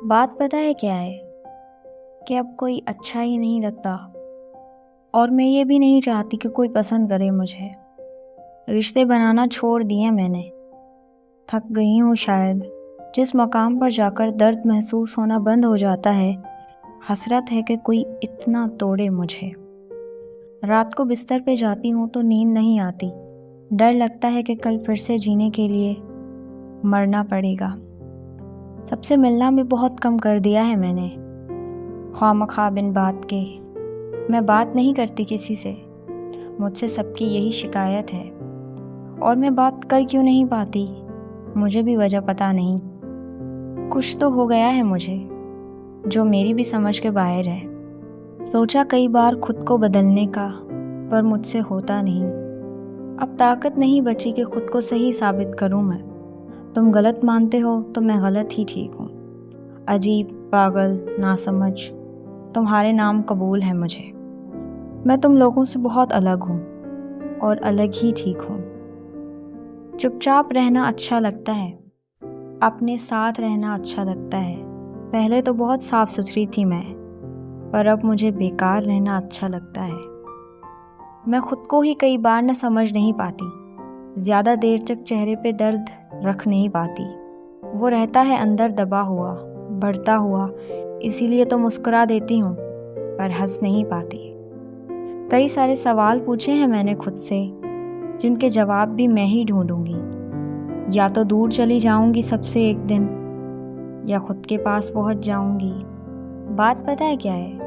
बात पता है क्या है कि अब कोई अच्छा ही नहीं लगता और मैं ये भी नहीं चाहती कि कोई पसंद करे मुझे। रिश्ते बनाना छोड़ दिए मैंने। थक गई हूँ शायद। जिस मकाम पर जाकर दर्द महसूस होना बंद हो जाता है, हसरत है कि कोई इतना तोड़े मुझे। रात को बिस्तर पे जाती हूँ तो नींद नहीं आती। डर लगता है कि कल फिर से जीने के लिए मरना पड़ेगा। सबसे मिलना भी बहुत कम कर दिया है मैंने, ख्वामख्वाह बिन बात के। मैं बात नहीं करती किसी से, मुझसे सबकी यही शिकायत है। और मैं बात कर क्यों नहीं पाती, मुझे भी वजह पता नहीं। कुछ तो हो गया है मुझे जो मेरी भी समझ के बाहर है। सोचा कई बार खुद को बदलने का, पर मुझसे होता नहीं। अब ताकत नहीं बची कि खुद को सही साबित करूं मैं। तुम गलत मानते हो तो मैं गलत ही ठीक हूँ। अजीब, पागल, नासमझ, तुम्हारे नाम कबूल है मुझे। मैं तुम लोगों से बहुत अलग हूँ और अलग ही ठीक हूँ। चुपचाप रहना अच्छा लगता है, अपने साथ रहना अच्छा लगता है। पहले तो बहुत साफ सुथरी थी मैं, पर अब मुझे बेकार रहना अच्छा लगता है। मैं खुद को ही कई बार न समझ नहीं पाती। ज़्यादा देर तक चेहरे पे दर्द रख नहीं पाती। वो रहता है अंदर दबा हुआ, बढ़ता हुआ। इसीलिए तो मुस्कुरा देती हूँ, पर हंस नहीं पाती। कई सारे सवाल पूछे हैं मैंने खुद से, जिनके जवाब भी मैं ही ढूंढूंगी। या तो दूर चली जाऊंगी सबसे एक दिन, या खुद के पास पहुंच जाऊंगी। बात पता है क्या है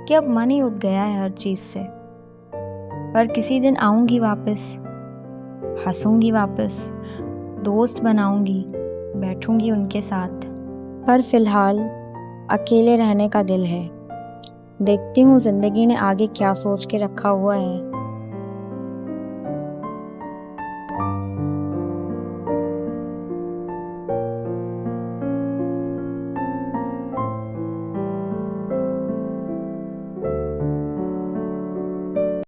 कि अब मन ही उब गया है हर चीज़ से। पर किसी दिन आऊंगी वापस, हंसूंगी वापस, दोस्त बनाऊंगी, बैठूंगी उनके साथ। पर फिलहाल अकेले रहने का दिल है। देखती हूँ जिंदगी ने आगे क्या सोच के रखा हुआ है।